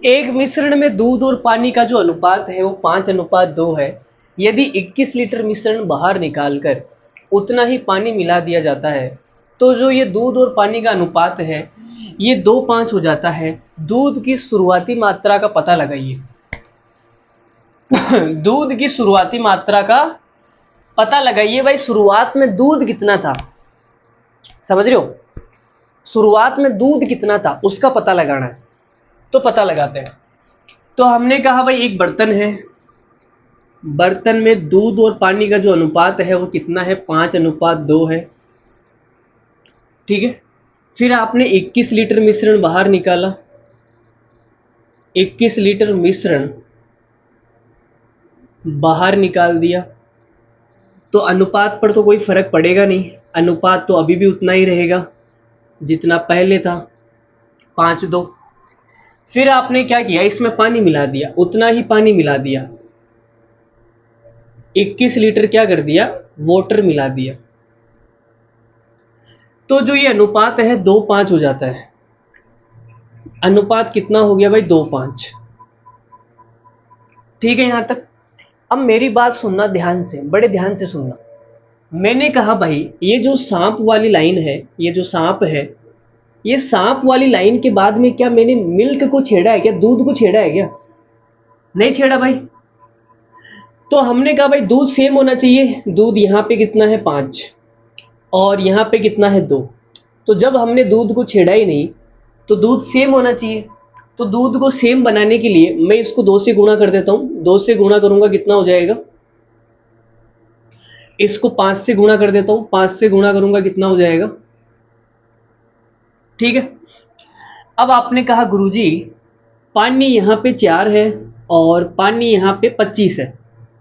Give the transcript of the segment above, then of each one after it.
एक मिश्रण में दूध और पानी का जो अनुपात है वो 5:2 है। यदि 21 लीटर मिश्रण बाहर निकालकर उतना ही पानी मिला दिया जाता है तो जो ये दूध और पानी का अनुपात है ये 2:5 हो जाता है। दूध की शुरुआती मात्रा का पता लगाइए। दूध की शुरुआती मात्रा का पता लगाइए भाई। शुरुआत में दूध कितना था, समझ रहे हो? शुरुआत में दूध कितना था उसका पता लगाना है, तो पता लगाते हैं। तो हमने कहा भाई एक बर्तन है, बर्तन में दूध और पानी का जो अनुपात है वो कितना है, 5:2 है। ठीक है। फिर आपने 21 लीटर मिश्रण बाहर निकाला। 21 लीटर मिश्रण बाहर निकाल दिया तो अनुपात पर तो कोई फर्क पड़ेगा नहीं, अनुपात तो अभी भी उतना ही रहेगा जितना पहले था, 5:2। फिर आपने क्या किया, इसमें पानी मिला दिया, उतना ही पानी मिला दिया। 21 लीटर क्या कर दिया, वाटर मिला दिया। तो जो ये अनुपात है 2:5 हो जाता है। अनुपात कितना हो गया भाई, 2:5। ठीक है यहां तक। अब मेरी बात सुनना ध्यान से, बड़े ध्यान से सुनना। मैंने कहा भाई ये जो सांप वाली लाइन है, ये जो सांप है, ये सांप वाली लाइन के बाद में क्या मैंने मिल्क को छेड़ा है क्या, दूध को छेड़ा है क्या? नहीं छेड़ा भाई। तो हमने कहा भाई दूध सेम होना चाहिए। दूध यहाँ पे कितना है, 5, और यहाँ पे कितना है, 2। तो जब हमने दूध को छेड़ा ही नहीं तो दूध सेम होना चाहिए। तो दूध को सेम बनाने के लिए मैं इसको 2 से गुणा कर देता हूँ। 2 से गुणा करूंगा कितना हो जाएगा, इसको 5 से गुणा कर देता हूँ। 5 से गुणा करूंगा कितना हो जाएगा। ठीक है। अब आपने कहा गुरुजी पानी यहाँ पे 4 है और पानी यहाँ पे 25 है,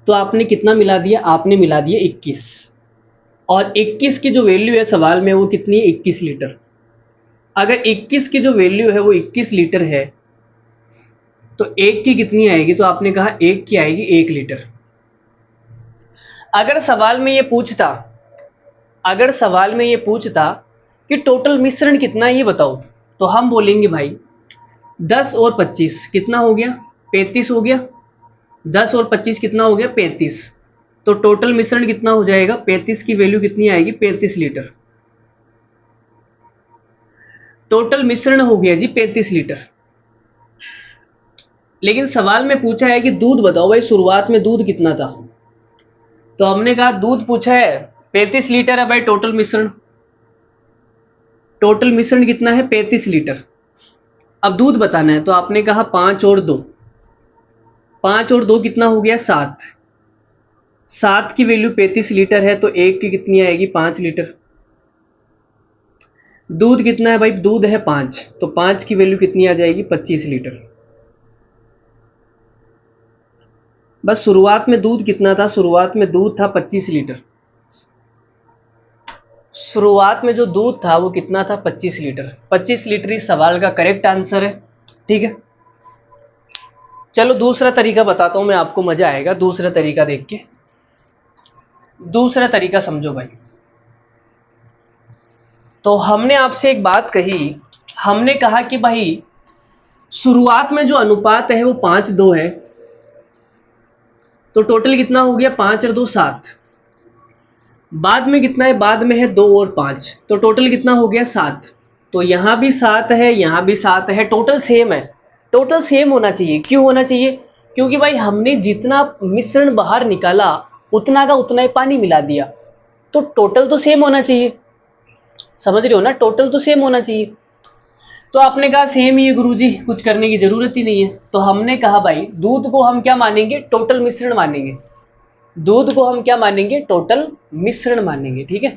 तो आपने कितना मिला दिया, आपने मिला दिया 21। और 21 की जो वैल्यू है सवाल में वो कितनी है, 21 लीटर। अगर 21 की जो वैल्यू है वो 21 लीटर है तो एक की कितनी आएगी, तो आपने कहा एक की आएगी 1 लीटर। अगर सवाल में ये पूछता, अगर सवाल में ये पूछता कि टोटल मिश्रण कितना है ये बताओ, तो हम बोलेंगे भाई 10 और 25 कितना हो गया, 35 हो गया। 10 और 25 कितना हो गया, 35। तो टोटल मिश्रण कितना हो जाएगा, 35 की वैल्यू कितनी आएगी, 35 लीटर। टोटल मिश्रण हो गया जी 35 लीटर। लेकिन सवाल में पूछा है कि दूध बताओ भाई शुरुआत में दूध कितना था, तो हमने कहा दूध पूछा है 35 लीटर है भाई टोटल मिश्रण। टोटल मिश्रण कितना है, 35 लीटर। अब दूध बताना है तो आपने कहा 5 और 2, 5 और 2 कितना हो गया, 7। 7 की वैल्यू 35 लीटर है तो एक की कितनी आएगी, 5 लीटर। दूध कितना है भाई, दूध है 5, तो 5 की वैल्यू कितनी आ जाएगी, 25 लीटर। बस शुरुआत में दूध कितना था, शुरुआत में दूध था 25 लीटर। शुरुआत में जो दूध था वो कितना था, 25 लीटर। 25 लीटर इस सवाल का करेक्ट आंसर है। ठीक है। चलो दूसरा तरीका बताता हूं मैं आपको, मजा आएगा दूसरा तरीका देख के। दूसरा तरीका समझो भाई। तो हमने आपसे एक बात कही, हमने कहा कि भाई शुरुआत में जो अनुपात है वो 5:2 है, तो टोटल कितना हो गया, 5 और 2 7। बाद में कितना है, बाद में है 2 और 5, तो टोटल कितना हो गया, 7। तो यहां भी 7 है, यहां भी 7 है, टोटल सेम है। टोटल सेम होना चाहिए। क्यों होना चाहिए, क्योंकि भाई हमने जितना मिश्रण बाहर निकाला उतना का उतना ही पानी मिला दिया, तो टोटल तो सेम होना चाहिए। समझ रहे हो ना, टोटल तो सेम होना चाहिए। तो आपने कहा सेम ही है गुरुजी, कुछ करने की जरूरत ही नहीं है। तो हमने कहा भाई दूध को हम क्या मानेंगे, टोटल मिश्रण मानेंगे। दूध को हम क्या मानेंगे, टोटल मिश्रण मानेंगे। ठीक है।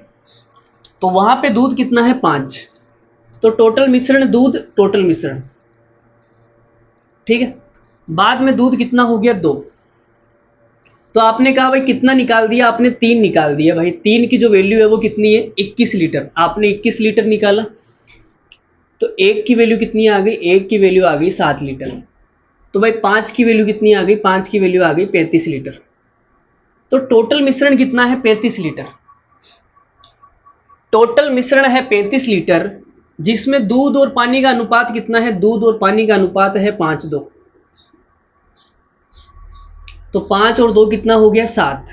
तो वहां पे दूध कितना है, 5, तो टोटल मिश्रण दूध, टोटल मिश्रण। ठीक है। बाद में दूध कितना हो गया, 2। तो आपने कहा भाई कितना निकाल दिया, आपने 3 निकाल दिया। भाई 3 की जो वैल्यू है वो कितनी है, 21 लीटर। आपने 21 लीटर निकाला तो 1 की वैल्यू कितनी आ गई, 1 की वैल्यू आ गई 7 लीटर। तो भाई 5 की वैल्यू कितनी आ गई, 5 की वैल्यू आ गई 35 लीटर। तो टोटल मिश्रण कितना है, 35 लीटर। टोटल मिश्रण है 35 लीटर, जिसमें दूध और पानी का अनुपात कितना है, दूध और पानी का अनुपात है 5:2। तो 5 और 2 कितना हो गया, 7।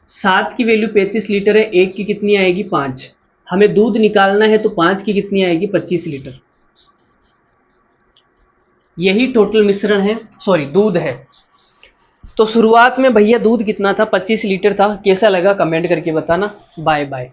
7 की वैल्यू 35 लीटर है, 1 की कितनी आएगी, 5। हमें दूध निकालना है तो 5 की कितनी आएगी, 25 लीटर। यही टोटल मिश्रण है, सॉरी दूध है। तो शुरुआत में भैया दूध कितना था, 25 लीटर था। कैसा लगा कमेंट करके बताना। Bye bye.